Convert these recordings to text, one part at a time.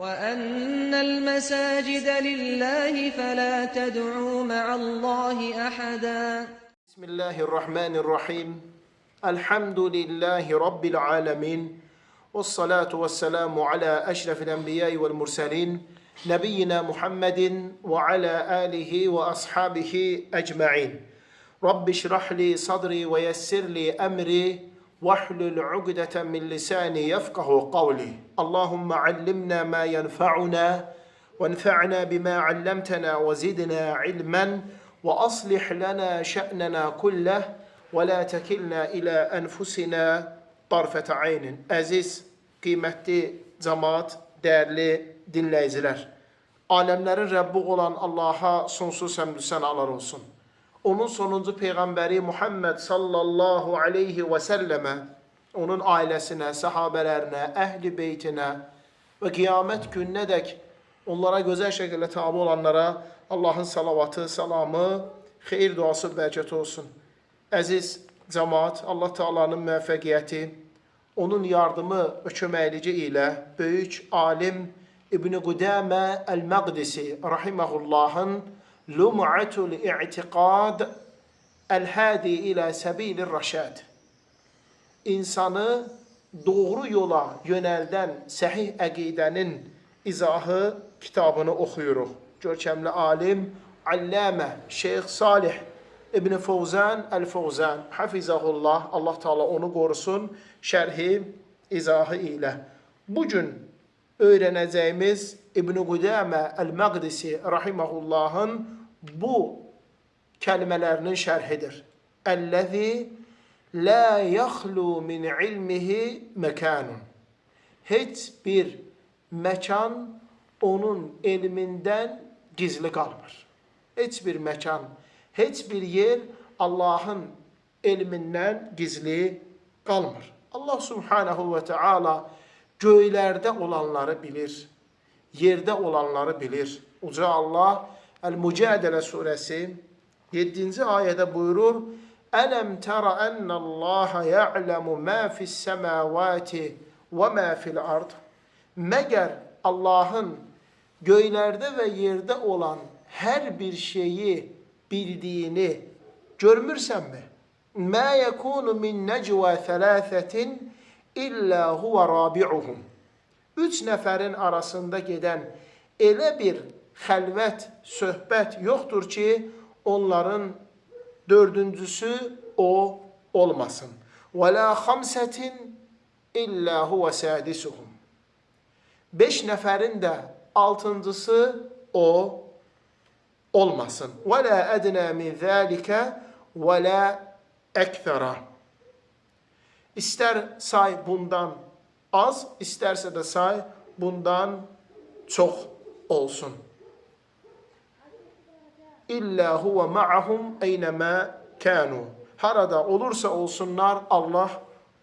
وَأَنَّ الْمَسَاجِدَ لِلَّهِ فَلَا تَدْعُوا مَعَ اللَّهِ أَحَدًا. بسم الله الرحمن الرحيم. الحمد لله رب العالمين. والصلاة والسلام على أشرف الأنبياء والمرسلين نبينا محمد وعلى آله وأصحابه أجمعين. رب اشرح لي صدري ويسر لي أمري واحلل عقدة من لساني يفقه قولي. اللهم علمنا ما ينفعنا وانفعنا بما علمتنا وزدنا علما وأصلح لنا شأننا كله ولا tekilna إلى أنفسنا طرفة عين. Əziz, qiymətli cəmaat, dəyərli dinləyicilər. Aləmlərin Rəbbi olan Allaha sonsuz həmdü sənalar olsun. Onun sonuncu Peyğəmbəri Muhammed sallallahu aleyhi və səlləmə, onun ailəsinə, səhabələrinə, əhli beytinə və qiyamət gününədək onlara gözəl şəkildə tabi olanlara Allahın salavatı, salamı, xeyir duası, bərəkəti olsun. Əziz cəmaat, Allah Teala'nın müvəffəqiyyəti, onun yardımı və köməkliyi ilə böyük alim İbn-i Qudamə Əl-Məqdisi rahiməhullahın Lum'atul İ'tiqad Əl-Hadi ilə Səbil-i Rəşad, insanı doğru yola yönəldən səhih əqidənin izahı kitabını oxuyuruq. Görkəmli alim, alləmə, Şeyx Salih İbn Fovzan Əl-Fovzan, hafizahullah, Allah Teala onu qorusun, şərhi, izahı ilə. Bugün öyrənəcəyimiz İbn Qudamə Əl-Məqdisi rahiməhullahın bu kəlmələrinin şərhidir. Əlləzi la yaxlu min ilmihi məkanun. Heç bir məkan onun elmindən gizli qalmır. Heç bir məkan, heç bir yer Allahın elmindən gizli qalmır. Allah subhanahu və teala göylərdə olanları bilir, yerdə olanları bilir. Uca Allah Əl-Mücadilə surəsi 7-ci ayədə buyurur: Ələm tərə ənəllaha ya'ləmu mə fis-səmavati və mə fil-ard. Məgər Allahın göylərdə və yerdə olan hər bir şeyi bildiyini görmürsənmi? Mə yəkunu min nəcvə thələthətin illə huvə rabi'uhum. 3 nəfərin arasında gedən elə bir xəlvət, söhbət yoxdur ki, onların dördüncüsü o olmasın. Və la xamsətin illə huvə sədisuhum. 5 nəfərin də altıncısı o olmasın. Və la ədnə min zəlikə və la əkfərə. İstər say bundan az, istərsə də say bundan çox olsun. İllə huvə ma'ahum eynəmə kənu. Harada olursa olsunlar, Allah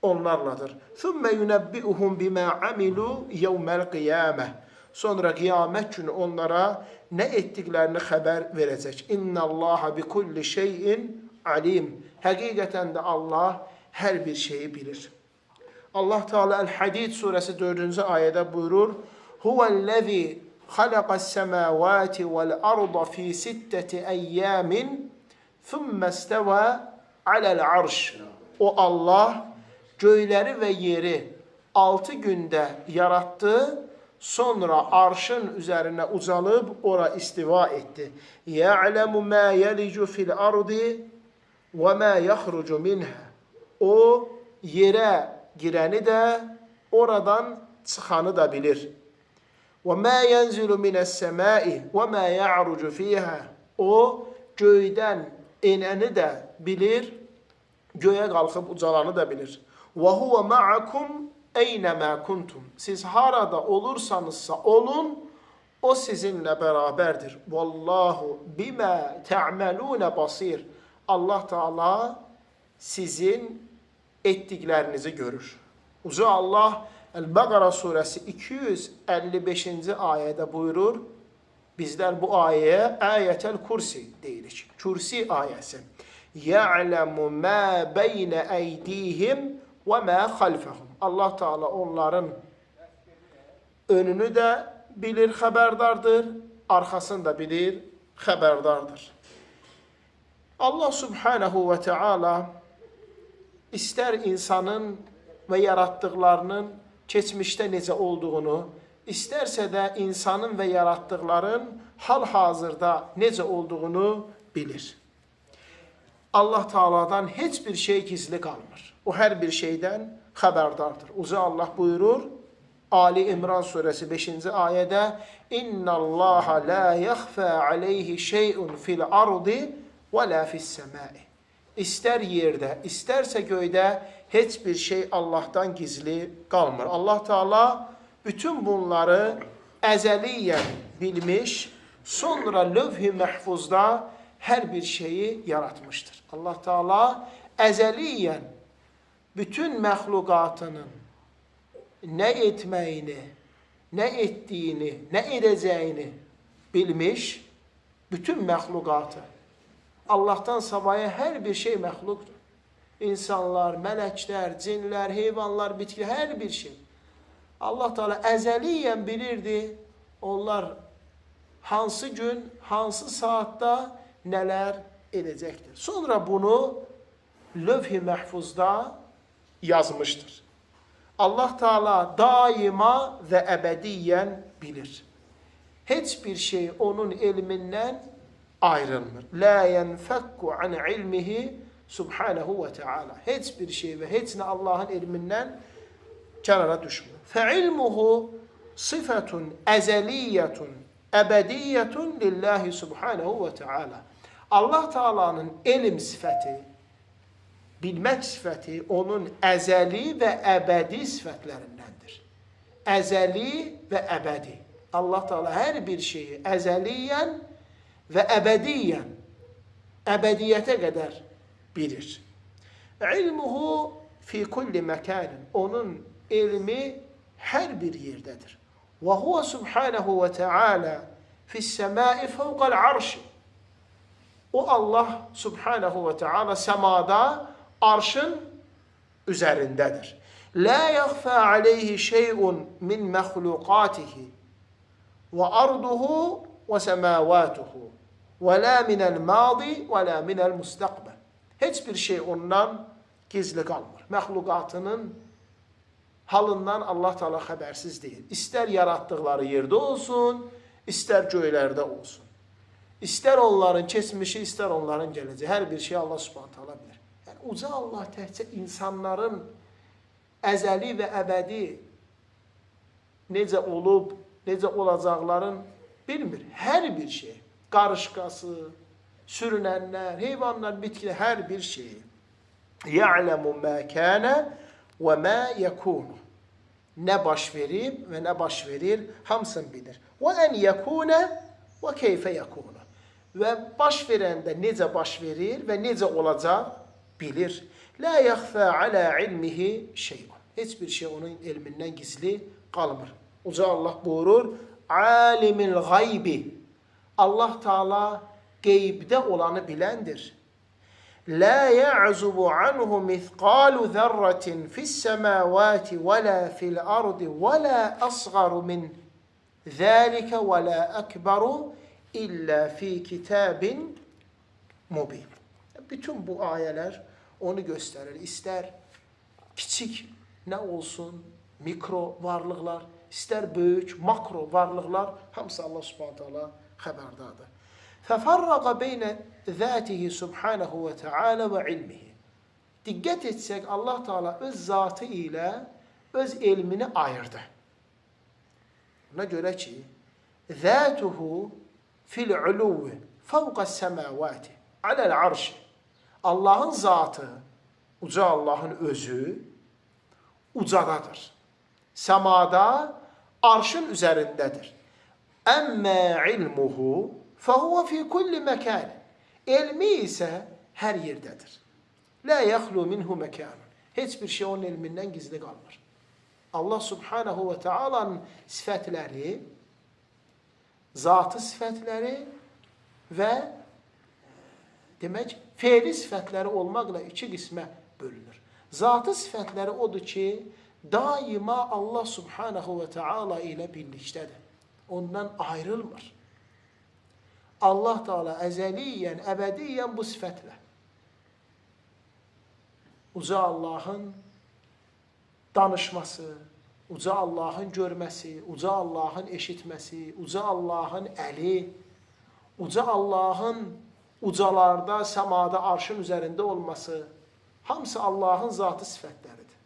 onlarladır. Thumma yunabbi'uhum bima amilu yevmel qiyamah. Sonra qiyamət günü onlara nə etdiklərini xəbər verəcək. İnnallaha bi kulli şeyin alim. Həqiqətən də Allah hər bir şeyi bilir. Allah Teala Əl-Hadid surəsi 4-cü ayədə buyurur: Huvəl-ləzi xalaqas-səmavati vəl-arda fi sittəti əyyəmin thumma istəvə aləl-arş. O Allah göyləri və yeri 6 gündə yarattı, sonra arşın üzərinə ucalıb ora istiva etdi. Ya'ləmu mə yəlicu fil-ardi və mə yaxrucu minhə. O yerə girəni də, oradan çıxanı da bilir. Və mə yənzilu minəs-səmai və mə ya'rucu fiyhə. O göydən enəni də bilir, göyə qalxıb ucalanı da bilir. Və huvə ma'akum eynəmə kuntum. Siz harada olursanızsa olun, o sizinlə bərabərdir. Vallahu bimə tə'məlunə basir. Allah Teala sizin etdiklərinizi görür. Uca Allah Əl-Bəqara surəsi 255-ci ayədə buyurur. Bizlər bu ayəyə Ayətəl Kursi deyirik. Kürsi ayəsi. Ya'ləmu mə beynə əydihim və mə xalfəhum. Allah Teala onların önünü də, bilir, xəbərdardır, arxasını da bilir, xəbərdardır. Allah subhanahu ve teala ister insanın ve yarattıklarının geçmişte necə olduğunu, isterse de insanın ve yarattıkların hal-hazırda necə olduğunu bilir. Allah Taala'dan hiçbir şey gizli kalmır. O her bir şeyden xəbərdardır. Uca Allah buyurur, Ali İmran suresi 5. ayədə İnna Allaha la yakhfa alayhi şey'un fil ardı ve la fis semai. İster yerde, isterse göyde hiçbir şey Allah'tan gizli kalmır. Allah Teala bütün bunları ezeliyen bilmiş, sonra levh-i mahfuzda her bir şeyi yaratmıştır. Allah Teala ezeliyen bütün mahlukatının ne etmeyini, ne ettiğini, ne edeceğini bilmiş, bütün mahlukatı. Allah'tan savaya her bir şey məxluqdur. İnsanlar, mələklər, cinlər, heyvanlar, bitkiler, her bir şey. Allah Teala əzəliyyən bilirdi, onlar hansı gün, hansı saatda nələr edəcəkdir. Sonra bunu lövh-i məhfuzda yazmıştır. Allah Teala daima ve ebediyen bilir. Hiçbir şey onun ilminden ayrılmır. La yenfekku an ilmihi subhanahu ve teala. Hiçbir şey ve hiç ne Allah'ın ilminden kenara düşmüyor. Fe ilmuhu sıfatun ezeliyetun ebediyetun lillahi subhanahu ve teala. Allah Teala'nın ilim sıfatı, bilmek sıfatı onun ezeli ve ebedi sıfatlerindendir. Ezeli ve ebedi. Allah Teala her bir şeyi ezeliyen ve ebediyen, ebediyete kadar bilir. İlmuhu fi kulli mekanin. Onun ilmi her bir yerdedir. Ve huve subhanahu ve teala fis semai fevkal arşi. O Allah subhanahu ve teala semada arşın üzerindedir. La yakhfa aleyhi şey'un min mahlukatihi ve arduhu ve semavatuhu ve la minel madi ve la minel mustakbel. Hiçbir şey ondan gizli kalmır. Məhlukatının halından Allah Teala xəbərsiz deyil. İster yarattıkları yerde olsun, ister göylerde olsun. İster onların keçmişi, ister onların geleceği. Her bir şey Allah Subhanahu Teala bilir. Yani uca Allah təhcə insanların əzəli ve ebedi necə olub, necə olacaqların bilmir. Her bir şey. Qarışqası, sürünenler, heyvanlar, bitkiler, her bir şeyi. Ya'lemu ma kana ve ma yakunu. Ne baş verib ve ne baş verir, hamısını bilir. Ve en yakune ve keyfe yakunu. Ve baş verende necə baş verir ve necə olacaq bilir. La yakhfa ala ilmihi şey'un. Hiçbir şey onun ilminden gizli kalmır. Uca Allah buyurur, alimil gaybi. Allah Teala qeybdə olanı bilendir. La ya'zubu anhu mithqalu zerratin fis semawati ve la fil ardi ve la asgaru min zalika ve la akbaru illa fi kitabin mubin. Bütün bu ayeler onu gösterir. İster küçük ne olsun, mikro varlıklar, ister büyük makro varlıklar, hamısı Allah Subhanahu Teala xəbərdardır. Fəfarraqa beynə zətihi subhanahu və teala və ilmihi. Diqqət etsək, Allah Teala öz zatı ilə öz elmini ayırdı. Buna görə ki, zətuhu fil uluvi fəvqəs səmavati aləl arşi. Allahın zatı, uca Allahın özü ucadadır. Səmada arşın üzərindədir. Əmmə ilmuhu فَهُوَ فِي كُلِّ مَكَانٍ. İlmi ise her yerdedir. La yahlu minhu mekan. Hiçbir şey onun ilminden gizli kalmır. Allah Subhanahu ve Taala'nın sıfatları, zatı sıfatları ve demek fiili sıfatları olmakla iki kısma bölünür. Zatı sıfatları odur ki daima Allah Subhanahu ve Taala ile birliktedir. ondan ayrılmır. Allah Teala əzəliyyən, əbədiyyən bu sifətlə. Uca Allahın danışması, uca Allahın görməsi, uca Allahın eşitməsi, uca Allahın əli, uca Allahın ucalarda, səmada, arşın üzərində olması, hamısı Allahın zatı sifətləridir.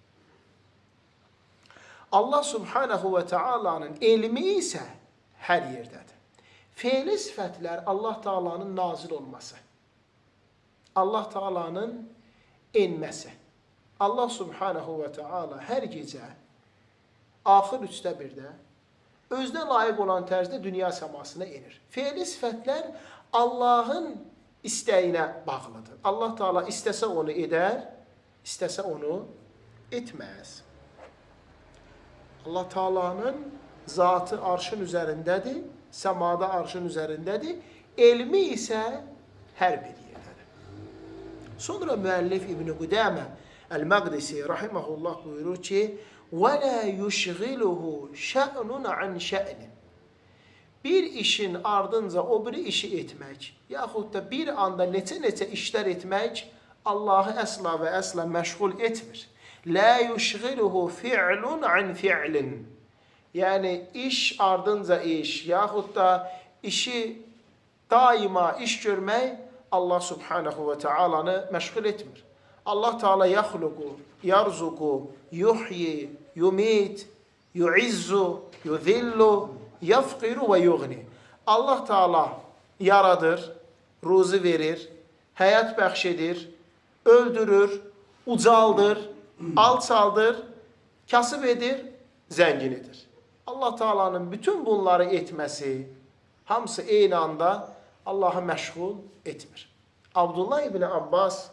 Allah Subhanahu və Taala'nın elmi isə hər yerdədir. Fe'li sifətlər Allah Taala'nın nazil olması, Allah Taala'nın enməsi. Allah Subhanahu və Taala hər gecə axır 1/3-də özünə layiq olan tərzdə dünya səmasına enir. Fe'li sifətlər Allahın istəyinə bağlıdır. Allah Taala istəsə onu edər, istəsə onu etməz. Allah Taala'nın zatı arşın üzərindədir, səmada arşın üzərindədir, elmi isə hər bir yerdədir. Sonra müəllif İbn Qudamə El-Maqdisi rahimehullah buyurur ki: وَلَا يُشْغِلُهُ شَأْنٌ عَنْ شَأْنٍ. Bir işin ardınca o biri işi etmək, yaxud da bir anda neçə işlər etmək Allahı əsla və əsla məşğul etmir. لَا يُشْغِلُهُ فِعْلٌ عَنْ فِعْلٍ. Yəni iş ardınca iş, yaxud da işi daima iş görmək Allah Subhanahu və Taala'nı məşğul etmir. Allah Teala yaxluqu, yarzuqu, yuhyi, yumit, yuizzu, yuzillu, yafqiru və yughni. Allah Teala yaradır, ruzi verir, həyat bəxş edir, öldürür, ucaldır, alçaldır, kasıb edir, zəngin edir. Allah Teala'nın bütün bunları etməsi, hamısı eyni anda Allah'ı məşğul etmir. Abdullah ibn Abbas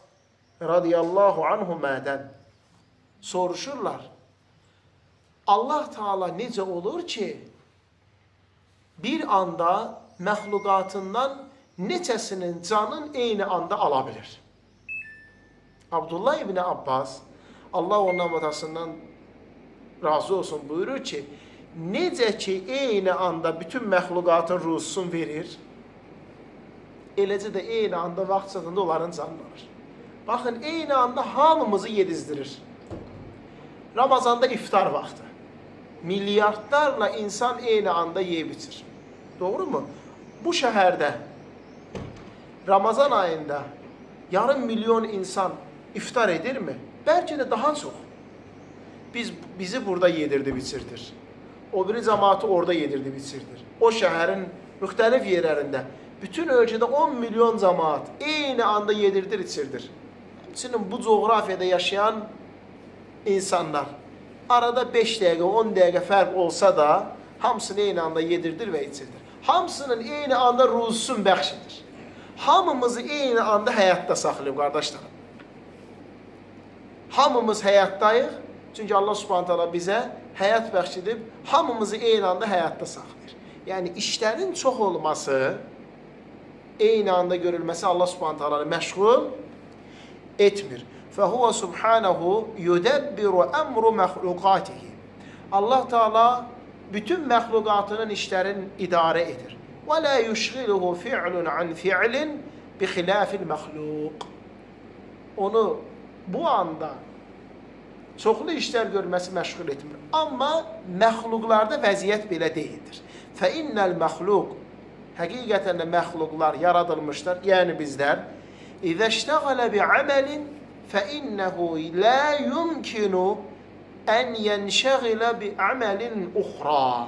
radiyallahu anhumədən soruşurlar. Allah Teala necə olur ki, bir anda məxluqatından neçəsinin canın eyni anda ala bilir? Abdullah ibn Abbas, Allah onun atasından razı olsun, buyurur ki, necə ki eyni anda bütün məxluqatın ruhsunu verir, eləcə də eyni anda vaxt çatında onların canını alır. Baxın, eyni anda hamımızı yedizdirir. Ramazanda iftar vaxtı. Milyardlarla insan eyni anda yeyib içir. Doğru mu? Bu şəhərdə Ramazan ayında yarım milyon insan iftar edirmi? Bəlkə də daha çox. Bizi burada yedirdib içirdir. O biri cəmaatı orada yedirdib içirdir. O şəhərin müxtəlif yerlərində bütün ölkədə 10 milyon cəmaat eyni anda yedirdir içirdir. Həmçinin bu coğrafiyada yaşayan insanlar arada 5 dəqiqə, 10 dəqiqə fərq olsa da hamısını eyni anda yedirdir və içirdir. Hamısının eyni anda ruzusunu bəxş edir. Hamımızı eyni anda həyatda saxlayıb, qardaşlarım. Hamımız həyatdayıq. Çünki Allah Subhanahu taala bizə həyat bəxş edib, hamımızı eyni anda həyatda saxlayır. Yəni işlərin çox olması, eyni anda görülməsi Allah Subhanahu taalanı məşğul etmir. فَهُوَ سُبْحَانَهُ يُدَبِّرُ أَمْرُ مَخْلُقَاتِهِ. Allah Teala bütün məxluqatının işlərini idarə edir. وَلَا يُشْغِلُهُ فِعْلٌ عَنْ فِعْلٍ بِخِلَافِ الْمَخْلُوقِ. Onu bu anda çoxlu işlər görməsi məşğul etmir. Amma məxluqlarda vəziyyət belə deyildir. فَإِنَّ الْمَخْلُوق. Həqiqətən də məxluqlar yaradılmışlar, yəni bizlər. اِذَا اشْتَغَلَ بِعَمَلٍ فَإِنَّهُ لَا يُمْكِنُ أَنْ يَنْشَغِلَ بِعَمَلٍ أُخْرَى.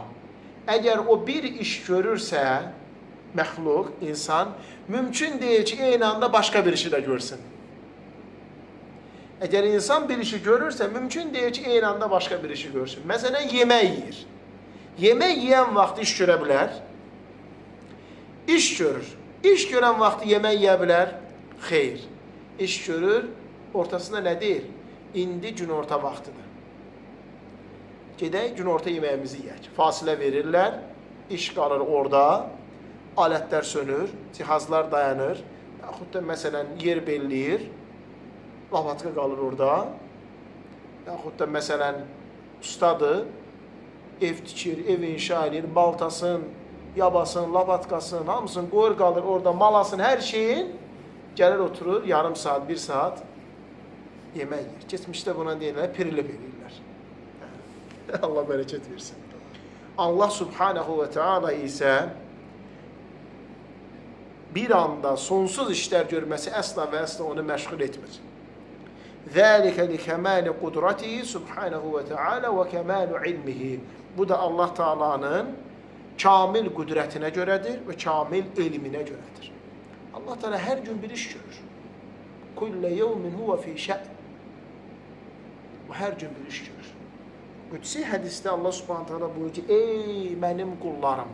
Əgər o bir iş görürsə, məxluq, insan, mümkün deyil ki, eyni anda başqa bir işi də görsün. Əgər insan bir işi görürsə, mümkün deyil ki, eyni anda başqa bir işi görsün. Məsələn, yemək yeyir. Yemək yeyən vaxt iş görə bilər. İş görür. İş görən vaxt yemək yeyə bilər. Xeyr. İş görür, ortasında nə deyir? İndi günorta vaxtıdır. Gedək, günorta yeməyimizi yeyək. Fasilə verirlər, iş qalır orada, alətlər sönür, cihazlar dayanır, yaxud da məsələn yer belləyir, lavatka qalır orada, yaxud da məsələn ustadır, ev tikir, ev inşa edir, baltasın, yabasın, lapatkasın, hamısını qoyur qalır orada, malasın, hər şeyin gəlir oturur yarım saat, 1 saat yemək yer. Geçmişdə buna deyirlər, pirilip edirlər. Allah bərəkət versin. Allah subhanahu ve teala isə bir anda sonsuz işler görməsi əsla və əsla onu məşğul etmir. Zəlikə li kəməli qudratihi subhanahu ve teala və kəməlu ilmihi. Bu da Allah Taala'nın kamil qüdrətinə görədir və kamil elminə görədir. Allah Teala hər gün bir iş görür. Kullə yevmin huve fi şə'n. O hər gün bir iş görür. Qüdsi hədisdə Allah subhanahu teala buyurur ki, ey mənim qullarım,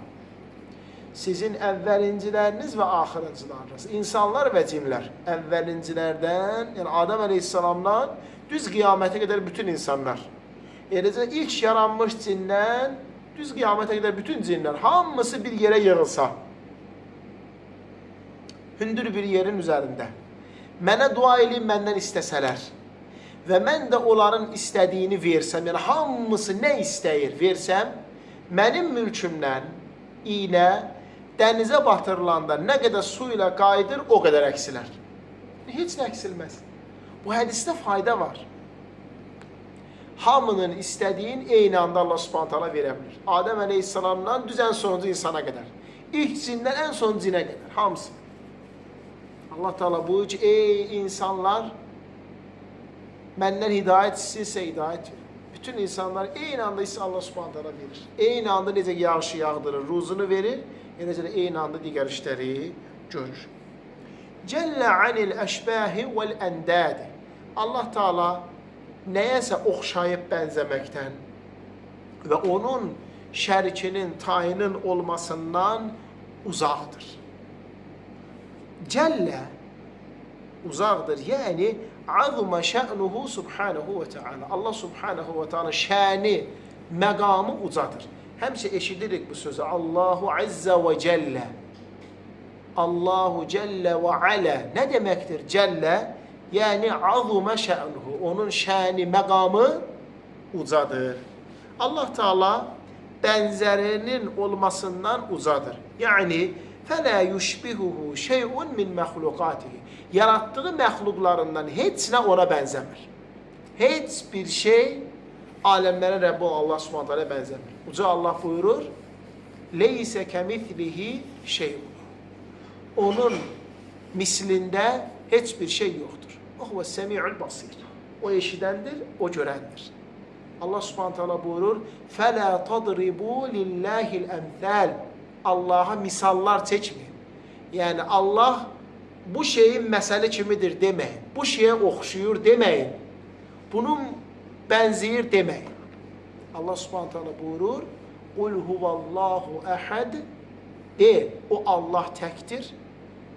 sizin əvvəlinciləriniz və axırıncılarınız, insanlar və cinlər, əvvəlincilərdən, yəni Adəm əleyhissalamdan düz qiyamətə qədər bütün insanlar, eləcə ilk yaranmış cindən düz qiyamətə qədər bütün cinlər, hamısı bir yerə yığılsa, hündür bir yerin üzərində, mənə dua edin, məndən istəsələr və mən də onların istədiyini versəm, yəni hamısı nə istəyir versəm, mənim mülkümdən iynə dənizə batırılanda nə qədər su ilə qayıdır, o qədər əksilər. Heç nə əksilməz. Bu hədisdə fayda var. Hamının istədiyin eyni anda Allah subhanahu teala verə bilir. Adəm əleyhissalamdan düz ən sonuncu insana qədər. İlk cindən ən son cinə qədər. Hamısı. Allah Teala buyurur ki, ey insanlar, məndən hidayət istəyirsə hidayət verir. Bütün insanlar eyni anda isə Allah subhanahu teala verir. Eyni anda necə yağışı yağdırır, ruzunu verir, eləcə də eyni anda digər işləri görür. Cəllə anil əşbəhi vəl əndədi. Allah Teala nəyəsə oxşayıb bənzəməkdən və onun şərikinin, tayının olmasından uzaqdır. Cəllə uzaqdır, yəni azma şə'nuhu subhanahu ve teala. Allah subhanahu ve teala şəni, məqamı ucadır. Həmişə eşidirik bu sözü. Allahu azza ve cəllə. Allahu cəllə və alə. Nə deməkdir cəllə? Yəni azma şə'nuhu. Onun şəni, məqamı ucadır. Allah Teala bənzərinin olmasından ucadır. Yəni fələ yushbihuhu şey'un min məxluqatihi. Yarattığı məxluqlarından heç nə ona bənzəmir. Heç bir şey aləmlərin Rəbbi Allah Subhanahu taala bənzəmir. Uca Allah buyurur: "Leysə kəmithlihi şey'un." Onun mislində heç bir şey yoxdur. O huves-semi'ul basir. O eşidəndir, o görəndir. Allah Subhanahu taala buyurur: "Fələ tadribu lillahil əmsal." Allah'a misallar çəkməyin. Yəni Allah bu şeyin məsəli kimidir deməyin. Bu şeyə oxşuyur deməyin. Bunun bənzəyir deməyin. Allah Subhanahu taala buyurur: "Qul huvallahu əhəd." De, o Allah təkdir.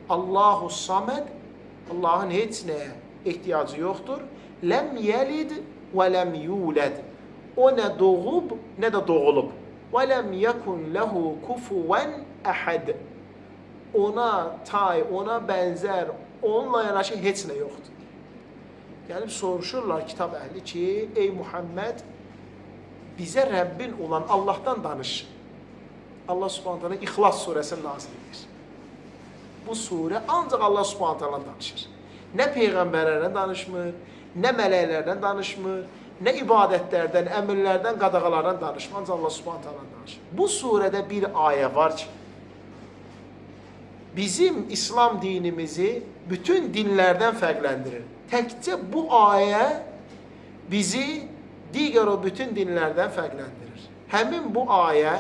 Allahu samed. Allahın heç nəyə ehtiyacı yoxdur. Ləm yəlid və ləm yulad. O nə doğub, nə də doğulub. Və ləm yəkun ləhu kufuvan əhəd. Ona tay, ona bənzər, onunla yanaşı heç nə yoxdur. Gəlib soruşurlar kitab əhli ki, ey Muhammed, bizə Rəbbin olan Allahdan danış. Allah Subhanahu taala İxlas surəsini nazil edir. Bu surə ancaq Allah Subhanahu taala danışır. Nə peyğəmbərlərdən danışmır, nə mələklərdən danışmır, nə ibadətlərdən, əmrlərdən, qadağalardan danışmır. Ancaq Allah Subhanahu taala danışır. Bu surədə bir ayə var ki, bizim İslam dinimizi bütün dinlərdən fərqləndirir. Təkcə bu ayə bizi digər o bütün dinlərdən fərqləndirir. Həmin bu ayə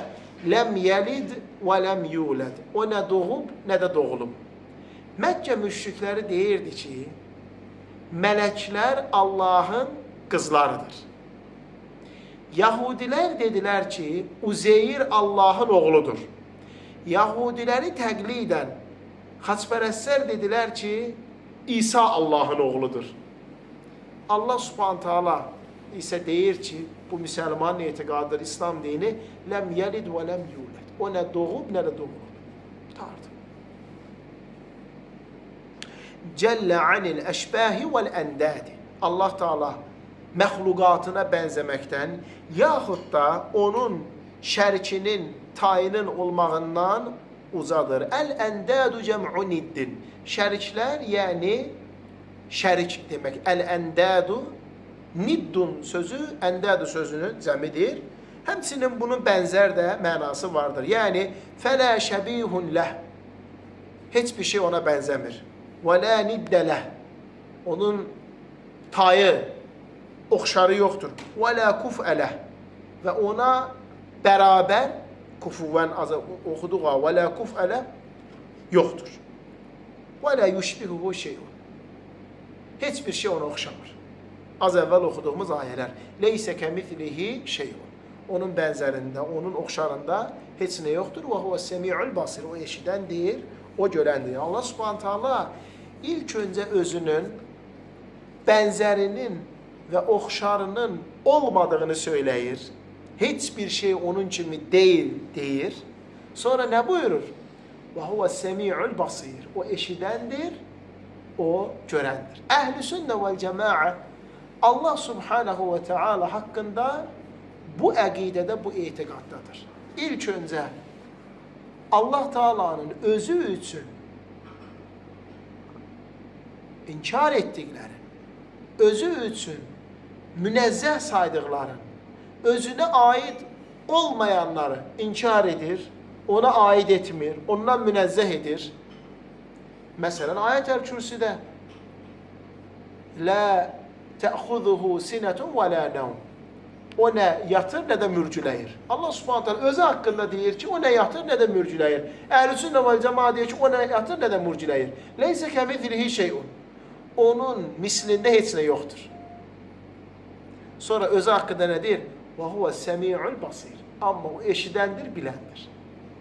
ləm yəlid və ləm yulad. O nə doğub, nə də doğulub. Məkkə müşrikləri deyirdi ki, mələklər Allahın qızlarıdır. Yahudilər dedilər ki, Uzeyr Allahın oğludur. Yahudiləri təqlidən xaçpərəstlər dedilər ki, İsa Allahın oğludur. Allah Subhanahu taala isə deyir ki, bu müsəlmanın etiqadıdır, İslam dini, ləm yəlid və ləm yulad. O nə doğub, nə də doğulub. Tardı. Cəllə anil əşbəhi vəl əndədi. Allah Teala məxluqatına bənzəməkdən, yaxud da onun şərikinin, tayının olmağından uzadır. Əl-əndədu cəm'u niddin. Şəriklər, yəni şərik demək. Əl-əndədu, niddun sözü, əndədu sözünün cəmidir. Həmçinin bunun bənzər də mənası vardır. Yəni, fələ şəbihun ləh. Heç bir şey ona bənzəmir. Və lə niddə ləh. Onun tayı, oxşarı yoxdur. Və lə kuf'ə ləh. Və ona bərabər, kufuvən oxuduğa, və lə kuf'ə ləh yoxdur. Və lə yüşbihuhu şeyun. Heç bir şey ona oxşamır. Az əvvəl oxuduğumuz ayələr. Leysə kəmithlihi şeyun. Onun bənzərində, onun oxşarında heç nə yoxdur. Və huvə səmi'ül basir. O eşidəndir, o görəndir. Allah Subhanahu taala ilk öncə özünün bənzərinin və oxşarının olmadığını söyləyir. Heç bir şey onun kimi deyil, deyir. Sonra nə buyurur? Və huvə səmi'ül basir. O eşidəndir, o görəndir. Əhl-i sünnə vəl cəmaə Allah Subhanahu və Teala haqqında bu əqidədə, bu etiqaddadır. İlk öncə Allah Teala'nın özü üçün inkar etdikləri, özü üçün münəzzəh saydıqların, özünə aid olmayanları inkar edir, ona aid etmir, ondan münəzzəh edir. Məsələn, Ayət-əl Kürsüdə Lə təxuzuhu sinətun və lə nəvm. O nə yatır, nə də mürgüləyir. Allah Subhanahu taala özü haqqında deyir ki, o nə yatır, nə də mürgüləyir. Əhl-i sünnə vəl cəmaə deyir ki, o nə yatır, nə də mürgüləyir. Leysə kəmithlihi şeyun. Onun mislində heç nə yoxdur. Sonra özü haqqında nə deyir? Və huvə səmi'ül basir. Amma o eşidəndir, biləndir,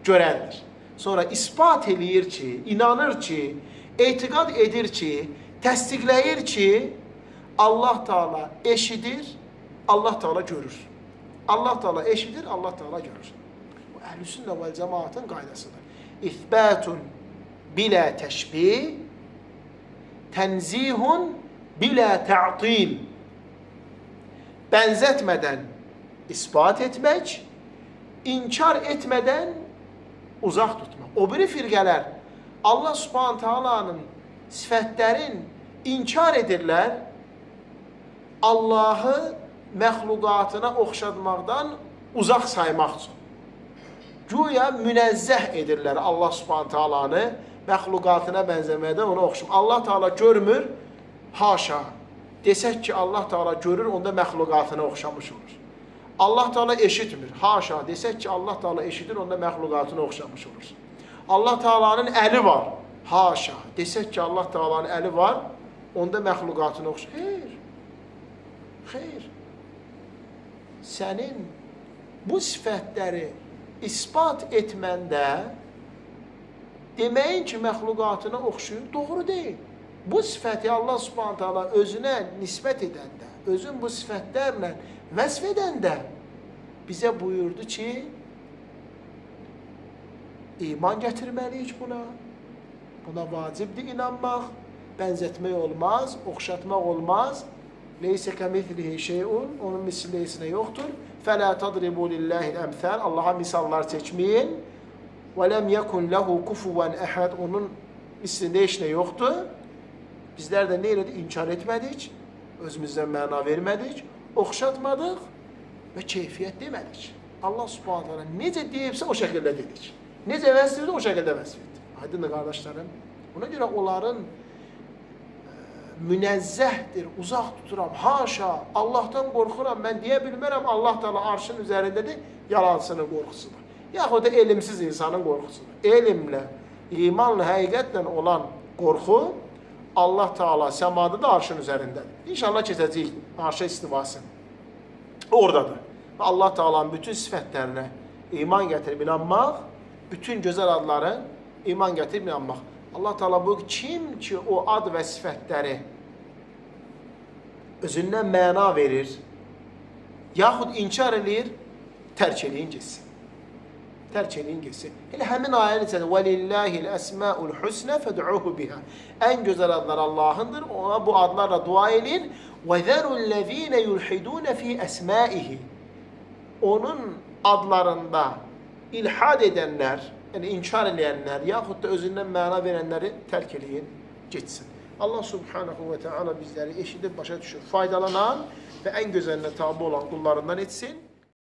görəndir. Sonra ispat eləyir ki, inanır ki, etiqad edir ki, təsdiqləyir ki, Allah Teala eşidir, Allah Teala görür. Allah Teala eşidir, Allah Teala görür. Bu Əhl-i Sünnə vəl Cemaatın qaydasıdır. İthbətun bilə təşbih, tənzihun bilə tə'til. Bənzətmədən ispat etmək, inkar etmədən uzaq tutmaq. O biri firqələr Allah Subhanahu Taala'nın sifətlərin inkar edirlər, Allahı məxluqatına oxşatmaqdan uzaq saymaq üçün. Güya münəzzəh edirlər Allah Subhanahu Taala'nı məxluqatına bənzəməkdən ona oxşam. Allah Taala görmür, haşa. Desək ki, Allah Taala görür, onda məxluqatına oxşamış olur. Allah Taala eşitmir, haşa. Desək ki, Allah Taala eşidir, onda məxluqatına oxşamış olur. Allah Taala'nın əli var, haşa. Desək ki, Allah Taala'nın əli var, onda məxluqatına oxşamış. Xeyr. Xeyr. Sənin bu sifətləri ispat etməndə deməyin ki, məxluqatına oxşuyur, doğru deyil. Bu sifəti Allah Subhanahu Taala özünə nisbət edəndə, özün bu sifətlərlə vəsf edəndə bizə buyurdu ki, iman gətirməliyik buna. Buna vacibdir inanmaq, bənzətmək olmaz, oxşatmaq olmaz. Leysə kəmithlihi şeyun, onun misli heç nə yoxdur. Fələ tadribu lillahi'l əmsal, Allaha misallar çəkməyin. Və ləm yekun lehu kufuven əhad, onun mislində heç nə yoxdur. Bizlər də nə elədik? İnkar etmədik, özümüzdən məna vermədik, oxşatmadıq və keyfiyyət demədik. Allah Subhanahu taala necə deyibsə o şəkildə dedik. Necə vəsf edir, o şəkildə vəsf etdi. Aydındır qardaşlarım. Ona görə onların münəzzəhdir, uzaq tuturam, haşa, Allahdan qorxuram, mən deyə bilmərəm, Allah Taala arşın üzərindədir, yalansının qorxusudur. Yaxud da elmsiz insanın qorxusudur. Elmlə, imanla, həqiqətlə olan qorxu Allah Taala səmada da arşın üzərindədir. İnşallah keçəcəyik arşa istivası. Oradadır. Allah Taala'nın bütün sifətlərinə iman gətirib inanmaq, bütün gözəl adların iman gətirib inanmaq. Allah Teala bu kim ki o ad və sifətləri özündən məna verir, yaxud inkar edir, tərk eləyin getsin. Tərk eləyin getsin. Elə həmin ayənin içində وَلِلَّهِ الْأَسْمَاءُ الْحُسْنَ فَدْعُوهُ بِهَا. Ən gözəl adlar Allahındır, ona bu adlarla dua edin. وَذَرُوا الَّذ۪ينَ يُلْحِدُونَ ف۪ي أَسْمَائِهِ. Onun adlarında ilhad edənlər, yəni inkar edənlər, yaxud da özündən məna verənləri tərk eləyin, getsin. Allah subhanahu və teala bizləri eşidib başa düşür, faydalanan və ən gözəlinə tabi olan qullarından etsin.